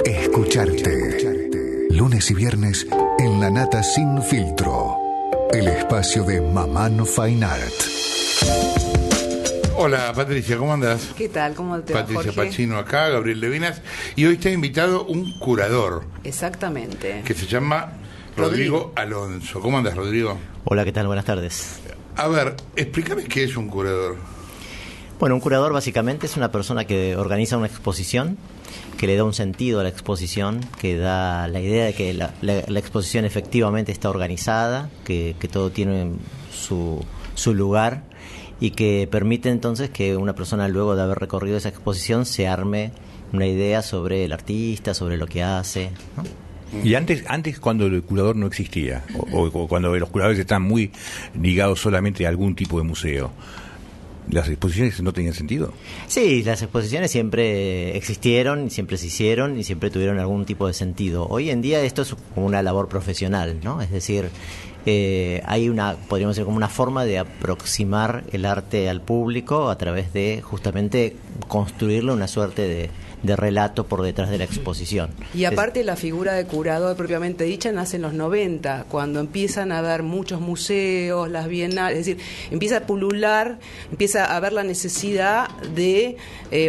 Escucharte. Lunes y viernes en La Nata Sin Filtro. El espacio de Mamano Fine Art. Hola Patricia, ¿cómo andás? ¿Qué tal? ¿Cómo te va, Patricia Jorge? Pacino acá, Gabriel Levinas. Y hoy está invitado un curador. Exactamente. Que se llama Rodrigo Alonso. ¿Cómo andas, Rodrigo? Hola, ¿qué tal? Buenas tardes. A ver, explícame qué es un curador. Bueno, un curador básicamente es una persona que organiza una exposición, que le da un sentido a la exposición, que da la idea de que la exposición efectivamente está organizada, que todo tiene su lugar y que permite entonces que una persona, luego de haber recorrido esa exposición, se arme una idea sobre el artista, sobre lo que hace, ¿no? Y antes cuando el curador no existía, o cuando los curadores están muy ligados solamente a algún tipo de museo, ¿las exposiciones no tenían sentido? Sí, las exposiciones siempre existieron, siempre se hicieron y siempre tuvieron algún tipo de sentido. Hoy en día esto es como una labor profesional, ¿no? Es decir, hay podríamos decir, como una forma de aproximar el arte al público a través de justamente construirle una suerte de relato por detrás de la exposición. Y aparte la figura de curador propiamente dicha nace en los 90, cuando empiezan a haber muchos museos, las bienales, es decir, empieza a pulular, empieza a haber la necesidad de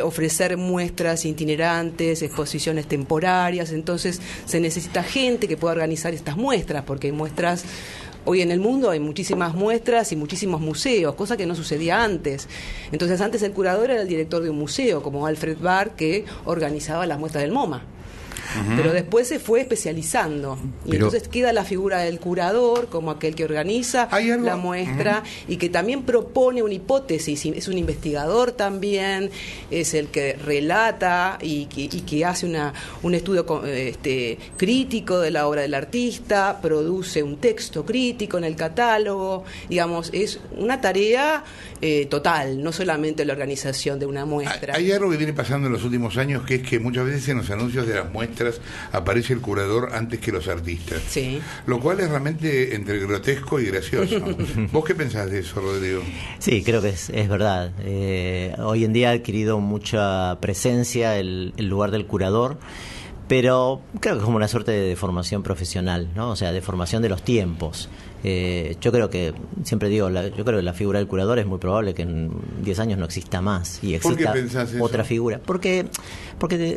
ofrecer muestras itinerantes, exposiciones temporarias, entonces se necesita gente que pueda organizar estas muestras, porque hay muestras. Hoy en el mundo hay muchísimas muestras y muchísimos museos, cosa que no sucedía antes. Entonces antes el curador era el director de un museo, como Alfred Barr, que organizaba las muestras del MoMA. Pero después se fue especializando y entonces queda la figura del curador como aquel que organiza la muestra y que también propone una hipótesis, es un investigador también, es el que relata y que hace un estudio crítico de la obra del artista, produce un texto crítico en el catálogo, digamos, es una tarea total, no solamente la organización de una muestra. Hay algo que viene pasando en los últimos años, que es que muchas veces en los anuncios de las muestras aparece el curador antes que los artistas. Sí. Lo cual es realmente entre grotesco y gracioso. ¿Vos qué pensás de eso, Rodrigo? Sí, creo que es verdad. Hoy en día ha adquirido mucha presencia el lugar del curador, pero creo que es como una suerte de deformación profesional, ¿no? O sea, deformación de los tiempos. Yo creo que, siempre digo, yo creo que la figura del curador es muy probable que en 10 años no exista más y exista otra figura. Porque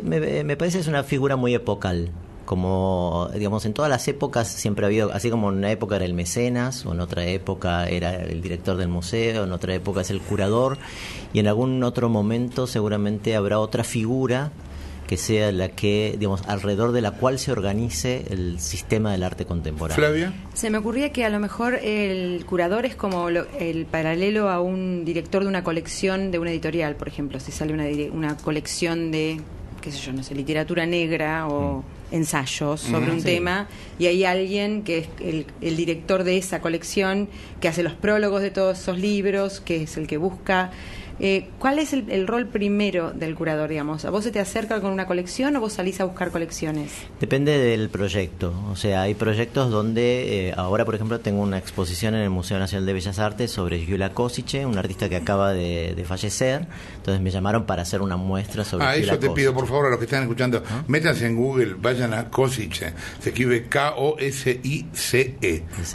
me parece que es una figura muy epocal. Como, digamos, en todas las épocas siempre ha habido, así como en una época era el mecenas, o en otra época era el director del museo, en otra época es el curador, y en algún otro momento seguramente habrá otra figura que sea la que, digamos, alrededor de la cual se organice el sistema del arte contemporáneo. Flavia. Se me ocurría que a lo mejor el curador es como el paralelo a un director de una colección de una editorial, por ejemplo, si sale una colección de, qué sé yo, no sé, literatura negra o ensayos sobre un tema, y hay alguien que es el director de esa colección, que hace los prólogos de todos esos libros, que es el que busca. ¿Cuál es el rol primero del curador, digamos? ¿A vos se te acerca con una colección o vos salís a buscar colecciones? Depende del proyecto. O sea, hay proyectos donde, ahora por ejemplo tengo una exposición en el Museo Nacional de Bellas Artes sobre Gyula Kosice, un artista que acaba de fallecer. Entonces me llamaron para hacer una muestra sobre Gyula Eso te Kosice. pido por favor a los que están escuchando, métanse en Google, vayan a Kosice, se escribe Kosice.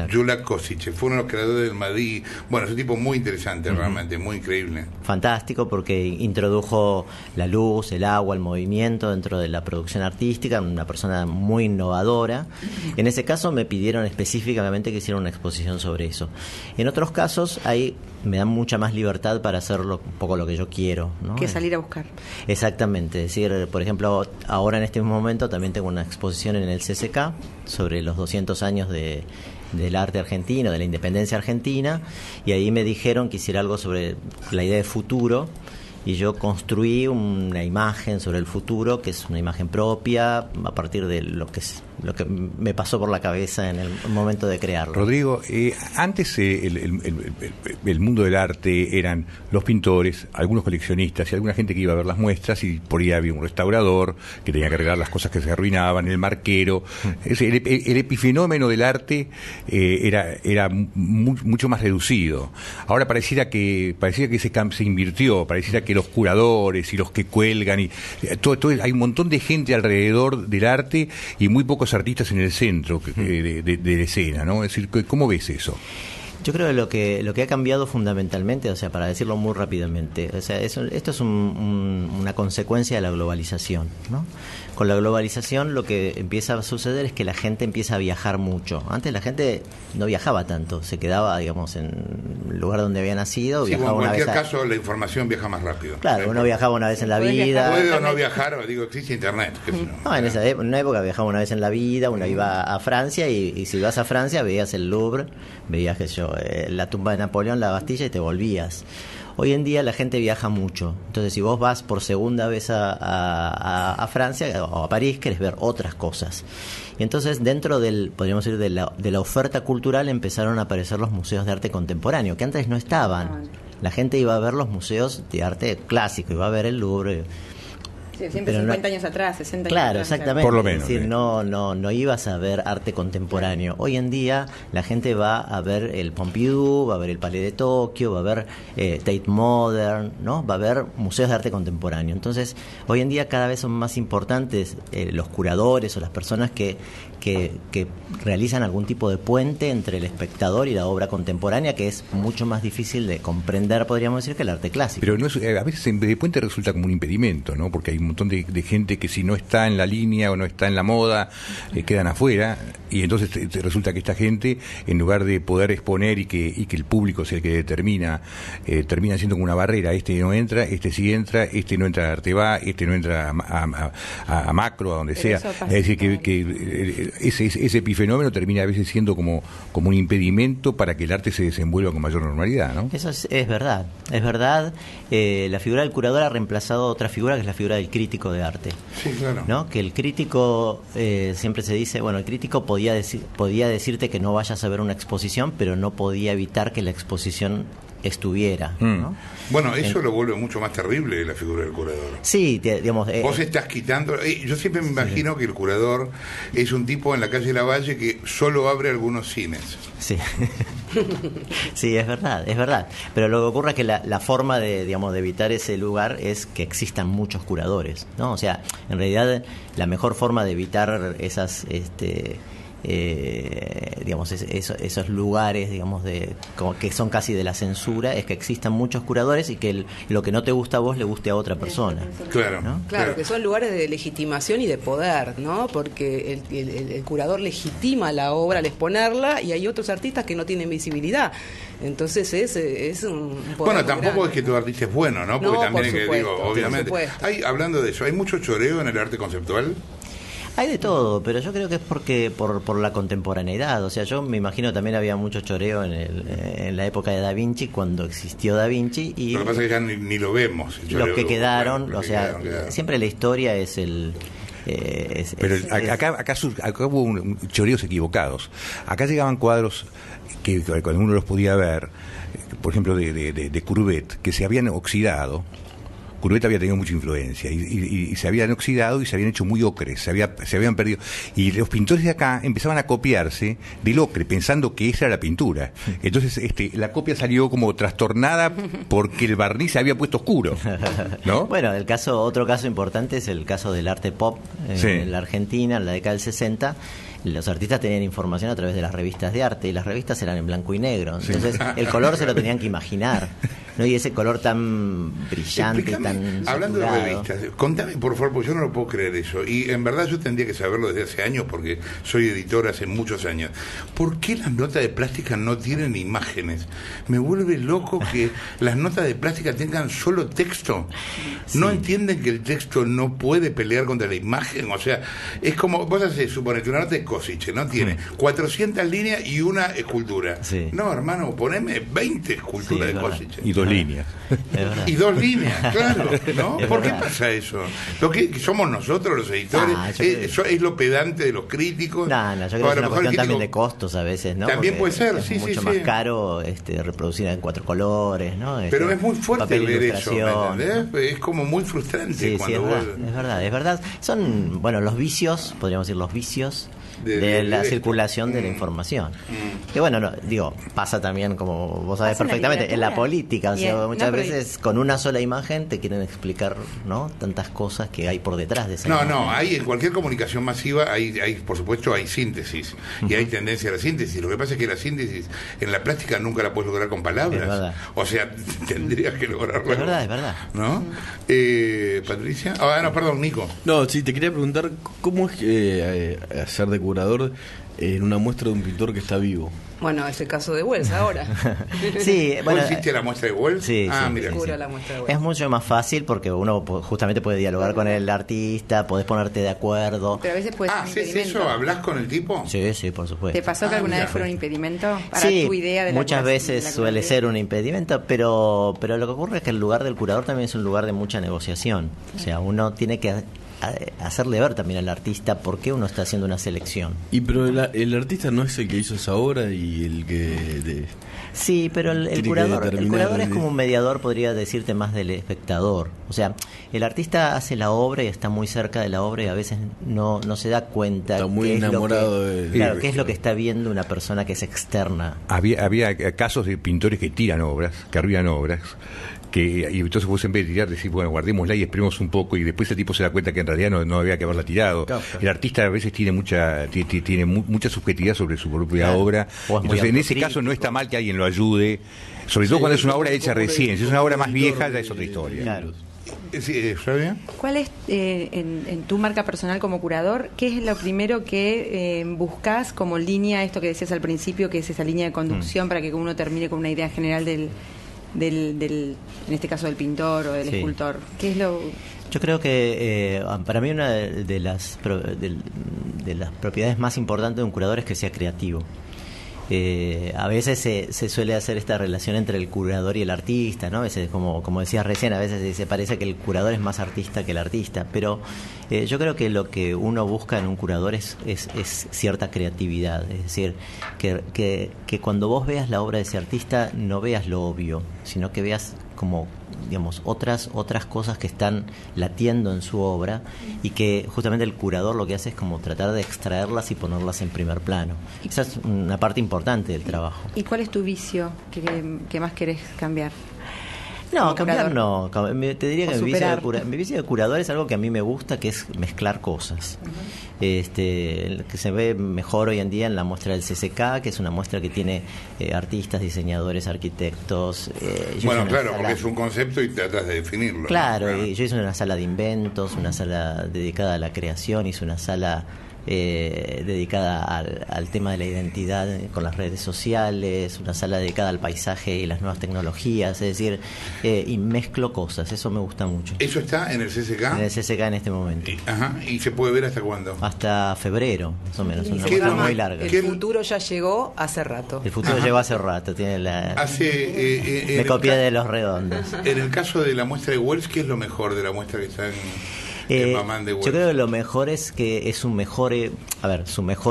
Gyula Kosice, fue uno de los creadores del Madrid. Bueno, es un tipo muy interesante, realmente, muy increíble. Fantástico, porque introdujo la luz, el agua, el movimiento dentro de la producción artística, una persona muy innovadora. En ese caso me pidieron específicamente que hiciera una exposición sobre eso. En otros casos ahí me dan mucha más libertad para hacer un poco lo que yo quiero, ¿no? Que salir a buscar. Exactamente, es decir, por ejemplo, ahora en este momento también tengo una exposición en el CCK sobre los 200 años del arte argentino, de la independencia argentina, y ahí me dijeron que hiciera algo sobre la idea de futuro, y yo construí una imagen sobre el futuro, que es una imagen propia, a partir de lo que lo que me pasó por la cabeza en el momento de crearlo. Rodrigo, antes el mundo del arte eran los pintores, algunos coleccionistas y alguna gente que iba a ver las muestras, y por ahí había un restaurador que tenía que arreglar las cosas que se arruinaban, el marquero. El epifenómeno del arte era mucho más reducido. Ahora pareciera que se invirtió, pareciera que los curadores y los que cuelgan y todo, hay un montón de gente alrededor del arte y muy pocos artistas en el centro de la escena, ¿no? Es decir, ¿cómo ves eso? Yo creo que lo que ha cambiado fundamentalmente, o sea, para decirlo muy rápidamente, o sea, esto es una consecuencia de la globalización, ¿no? Con la globalización lo que empieza a suceder es que la gente empieza a viajar mucho. Antes la gente no viajaba tanto, se quedaba, digamos, en el lugar donde había nacido. Sí, viajaba en cualquier una vez caso la información viaja más rápido. Claro, uno viajaba una vez en la vida. Puede o no viajar, digo, existe internet. No, en una época viajaba una vez en la vida, uno iba a Francia y si vas a Francia veías el Louvre, veías la tumba de Napoleón, la Bastilla y te volvías. Hoy en día la gente viaja mucho, entonces si vos vas por segunda vez a Francia o a París, querés ver otras cosas. Y entonces dentro podríamos decir, de la oferta cultural empezaron a aparecer los museos de arte contemporáneo, que antes no estaban. La gente iba a ver los museos de arte clásico, iba a ver el Louvre. Sí, siempre 50 años atrás, 60 años claro, atrás. Exactamente. Por lo menos. Es decir, no ibas a ver arte contemporáneo. Hoy en día la gente va a ver el Pompidou, va a ver el Palais de Tokio, va a ver Tate Modern, ¿no? Va a ver museos de arte contemporáneo. Entonces, hoy en día cada vez son más importantes los curadores o las personas que realizan algún tipo de puente entre el espectador y la obra contemporánea, que es mucho más difícil de comprender, podríamos decir, que el arte clásico. Pero no es, a veces en vez de puente resulta como un impedimento, ¿no? Porque hay un montón de gente que si no está en la línea o no está en la moda, quedan afuera, y entonces resulta que esta gente, en lugar de poder exponer y que el público sea el que termina siendo como una barrera. Este no entra, este sí entra, este no entra a Arteba, este no entra a Macro, a donde sea. Es decir, que ese epifenómeno termina a veces siendo como un impedimento para que el arte se desenvuelva con mayor normalidad, ¿no? Eso es verdad, es verdad. La figura del curador ha reemplazado otra figura, que es la figura del crítico de arte. Sí, claro. ¿No? Que el crítico, siempre se dice, bueno, el crítico podía decirte que no vayas a ver una exposición, pero no podía evitar que la exposición estuviera, ¿no? Bueno, eso lo vuelve mucho más terrible, la figura del curador. Sí, digamos... Vos estás quitando... yo siempre me imagino que el curador es un tipo en la calle Lavalle que solo abre algunos cines. Sí. Sí, es verdad. Pero lo que ocurre es que la forma de evitar ese lugar es que existan muchos curadores, ¿no? O sea, en realidad la mejor forma de evitar esas... esos lugares, digamos, como que son casi de la censura, es que existan muchos curadores y que lo que no te gusta a vos le guste a otra persona. Claro, ¿no? Claro, que son lugares de legitimación y de poder, ¿no? Porque el curador legitima la obra al exponerla y hay otros artistas que no tienen visibilidad. Entonces es un poder. Bueno, tampoco grande. es que tu artista es bueno, ¿no? Porque No, también por es que supuesto, digo, obviamente. Hablando de eso, ¿hay mucho choreo en el arte conceptual? Hay de todo, pero yo creo que es porque por la contemporaneidad. O sea, yo me imagino también había mucho choreo en la época de Da Vinci, cuando existió Da Vinci. Y lo que pasa es que ya ni lo vemos. Los que quedaron, quedaron. Siempre la historia es el... Pero acá hubo choreos equivocados. Acá llegaban cuadros que cuando uno los podía ver, por ejemplo de Courbet, que se habían oxidado. Courbet había tenido mucha influencia y se habían oxidado y se habían hecho muy ocres, se habían perdido. Y los pintores de acá empezaban a copiarse del ocre, pensando que esa era la pintura. Entonces la copia salió como trastornada porque el barniz se había puesto oscuro, ¿no? Bueno, otro caso importante es el caso del arte pop en la Argentina, en la década del 60. Los artistas tenían información a través de las revistas de arte y las revistas eran en blanco y negro. Entonces el color se lo tenían que imaginar, ¿no? Y ese color tan brillante, tan hablando saturado. de revistas, contame por favor, porque yo no lo puedo creer eso. Y en verdad yo tendría que saberlo desde hace años porque soy editor hace muchos años. ¿Por qué las notas de plástica no tienen imágenes? Me vuelve loco que las notas de plástica tengan solo texto. ¿No entienden que el texto no puede pelear contra la imagen? O sea, es como, vos haces, suponete, una nota de Cosiche, ¿no? Tiene 400 líneas y una escultura. Sí. No, hermano, poneme 20 esculturas de Cosiche. Y 2 líneas. Y 2 líneas, claro, ¿no? ¿Por qué pasa eso? Lo que somos nosotros los editores, es lo pedante de los críticos. No, yo creo que es una cuestión también de costos a veces, ¿no? También porque puede ser, es sí, mucho más caro reproducir en 4 colores, ¿no? Pero es muy fuerte ver eso, ¿me entendés? Es como muy frustrante cuando es verdad. Son, bueno, los vicios, podríamos decir los vicios de la circulación de la información. Que bueno, pasa también, como vos sabés perfectamente, en la política, o sea, muchas veces con una sola imagen te quieren explicar, ¿no?, tantas cosas que hay por detrás de esa imagen. Hay en cualquier comunicación masiva hay por supuesto hay síntesis y hay tendencia a la síntesis. Lo que pasa es que la síntesis en la plástica nunca la puedes lograr con palabras. O sea, tendrías que lograrla. Es verdad. ¿No? Patricia. Perdón, Nico. No, sí, te quería preguntar cómo es hacer de curador en una muestra de un pintor que está vivo. Bueno, es el caso de Wells ahora. Sí, bueno, ¿Vos hiciste la muestra de Wells? Sí, mira. La muestra de Wells. Es mucho más fácil porque uno justamente puede dialogar con el artista, podés ponerte de acuerdo. Pero a veces puede ser un ¿haces impedimento. eso? ¿Hablas con el tipo? Sí, por supuesto. ¿Te pasó que alguna vez fuera un impedimento para tu idea de la muchas veces suele ser un impedimento, pero lo que ocurre es que el lugar del curador también es un lugar de mucha negociación. O sea, uno tiene que hacerle ver también al artista por qué uno está haciendo una selección. Pero el artista no es el que hizo esa obra y el que... Sí, pero el curador es como un mediador, podría decirte, más del espectador. O sea, el artista hace la obra y está muy cerca de la obra y a veces no se da cuenta. Está muy enamorado de... Claro, qué es lo que está viendo una persona que es externa. Había casos de pintores que tiran obras, que arruinan obras, y entonces vos en vez de tirar decís, bueno, guardémosla y esperemos un poco, y después el tipo se da cuenta que en realidad no había que haberla tirado. Claro. El artista a veces tiene mucha subjetividad sobre su propia obra, entonces en ese caso no está mal que alguien lo ayude, sobre todo cuando es una obra hecha recién. Si es una obra más vieja ya es otra historia. Claro. ¿Flavia? ¿Cuál es, en tu marca personal como curador, qué es lo primero que buscas como línea, esto que decías al principio, que es esa línea de conducción para que uno termine con una idea general del en este caso del pintor o del escultor? ¿Qué es lo...? Yo creo que para mí una de las propiedades más importantes de un curador es que sea creativo. A veces se suele hacer esta relación entre el curador y el artista, ¿no? A veces, como decías recién, a veces se parece que el curador es más artista que el artista, pero yo creo que lo que uno busca en un curador es cierta creatividad, es decir, que cuando vos veas la obra de ese artista no veas lo obvio, sino que veas como, digamos, otras cosas que están latiendo en su obra y que justamente el curador lo que hace es como tratar de extraerlas y ponerlas en primer plano. Esa es una parte importante del trabajo. ¿Y cuál es tu vicio que más querés cambiar? No, cambiar no. Te diría que mi vicio de curador es algo que a mí me gusta, que es mezclar cosas. Que se ve mejor hoy en día en la muestra del CCK, que es una muestra que tiene artistas, diseñadores, arquitectos. Bueno, claro, porque es un concepto y tratas de definirlo. Claro, ¿no? Y yo hice una sala de inventos, una sala dedicada a la creación, hice una sala dedicada al tema de la identidad con las redes sociales, una sala dedicada al paisaje y las nuevas tecnologías, es decir, y mezclo cosas, eso me gusta mucho. ¿Eso está en el CCK? En el CCK en este momento. ¿Y se puede ver hasta cuándo? Hasta febrero, más o menos, una muestra muy larga. El futuro ya llegó hace rato. El futuro llegó hace rato, tiene me copié de Los Redondos. En el caso de la muestra de Wells, ¿qué es lo mejor de la muestra que está en Mamán de Wells? Yo creo que lo mejor es que es su mejor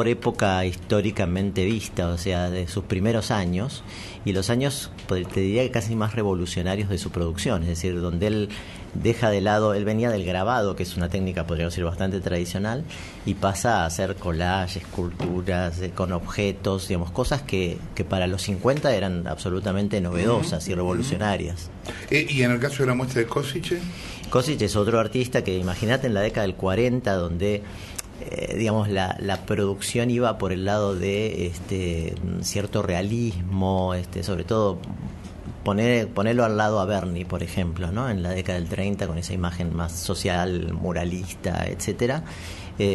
época históricamente vista, o sea, de sus primeros años y los años, te diría que casi más revolucionarios de su producción, es decir, donde él deja de lado, él venía del grabado, que es una técnica, podríamos decir, bastante tradicional, y pasa a hacer collage, esculturas con objetos, digamos, cosas que para los 50 eran absolutamente novedosas y revolucionarias. ¿Y en el caso de la muestra de Kosice? Kosice es otro artista que, imagínate, en la década del 40, donde digamos la producción iba por el lado de cierto realismo, sobre todo ponerlo al lado a Berni, por ejemplo, ¿no? En la década del 30, con esa imagen más social, muralista, etcétera.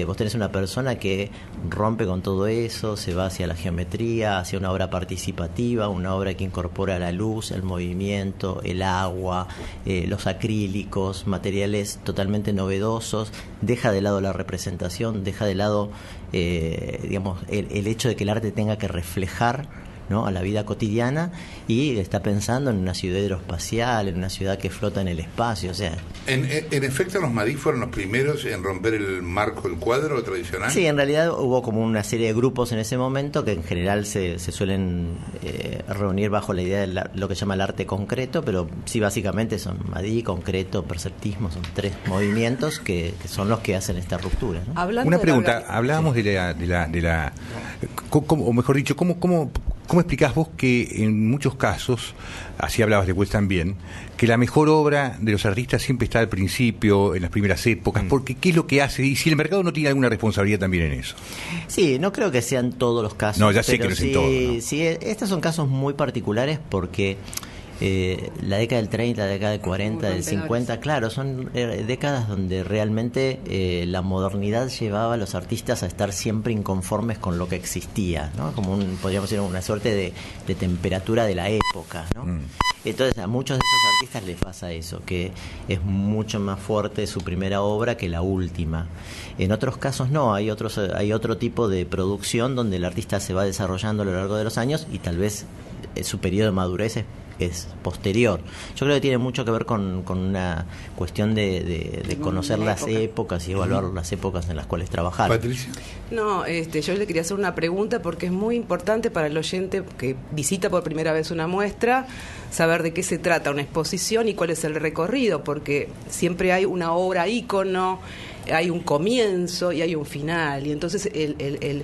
Vos tenés una persona que rompe con todo eso, se va hacia la geometría, hacia una obra participativa, una obra que incorpora la luz, el movimiento, el agua, los acrílicos, materiales totalmente novedosos, deja de lado la representación, deja de lado digamos el hecho de que el arte tenga que reflejar ¿no?, a la vida cotidiana, y está pensando en una ciudad aeroespacial, en una ciudad que flota en el espacio, o sea... En efecto, los Madí fueron los primeros en romper el marco del cuadro tradicional. Sí, en realidad hubo como una serie de grupos en ese momento que en general se suelen reunir bajo la idea de lo que se llama el arte concreto, pero sí, básicamente son Madí, concreto, perceptismo, son tres movimientos que son los que hacen esta ruptura, ¿no? Una pregunta, hablábamos de la o mejor dicho, ¿cómo explicás vos que en muchos casos, así hablabas de West también, que la mejor obra de los artistas siempre está al principio, en las primeras épocas? Porque ¿qué es lo que hace? Y si el mercado no tiene alguna responsabilidad también en eso. Sí, no creo que sean todos los casos. No, ya sé que no es en todos, ¿no? Sí, estos son casos muy particulares porque... la década del 30, la década del 40, del 50, claro, son décadas donde realmente la modernidad llevaba a los artistas a estar siempre inconformes con lo que existía, ¿no? Como podríamos decir, una suerte de temperatura de la época, ¿no? Entonces a muchos de esos artistas les pasa eso, que es mucho más fuerte su primera obra que la última. En otros casos no, hay otro tipo de producción donde el artista se va desarrollando a lo largo de los años y tal vez su periodo de madurez es posterior. Yo creo que tiene mucho que ver con una cuestión de conocer las épocas y evaluar las épocas en las cuales trabajar. Patricia. No, yo le quería hacer una pregunta porque es muy importante para el oyente que visita por primera vez una muestra saber de qué se trata una exposición y cuál es el recorrido, porque siempre hay una obra ícono, hay un comienzo y hay un final, y entonces el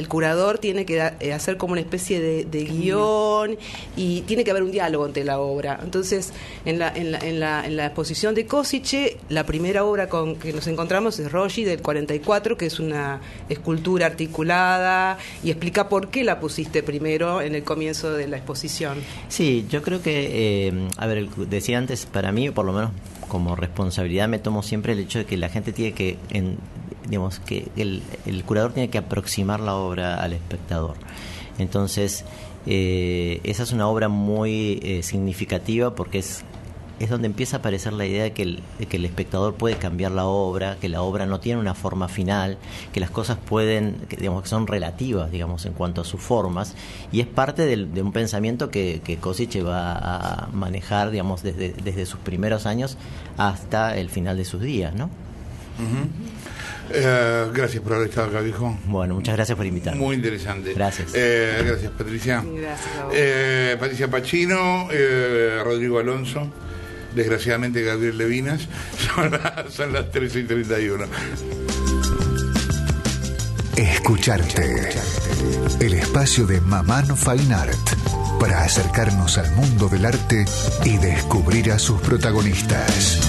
curador tiene que hacer como una especie de guión, y tiene que haber un diálogo entre la obra. Entonces en la exposición de Košice, la primera obra con que nos encontramos es Roshi del 44, que es una escultura articulada, y explica por qué la pusiste primero en el comienzo de la exposición. Sí, yo creo que decía antes, para mí por lo menos como responsabilidad me tomo siempre el hecho de que la gente tiene que, que el curador tiene que aproximar la obra al espectador. Entonces, esa es una obra muy significativa porque es donde empieza a aparecer la idea de que el espectador puede cambiar la obra, que la obra no tiene una forma final, que las cosas que son relativas, en cuanto a sus formas, y es parte de un pensamiento que Košice va a manejar, desde sus primeros años hasta el final de sus días, ¿no? Gracias por haber estado acá, viejo. Bueno, muchas gracias por invitarme. Muy interesante. Gracias. Gracias, Patricia. Gracias a vos. Patricia Pacino, Rodrigo Alonso, desgraciadamente Gabriel Levinas. Son las 13:31. Escucharte. El espacio de Mamán Fine Art para acercarnos al mundo del arte y descubrir a sus protagonistas.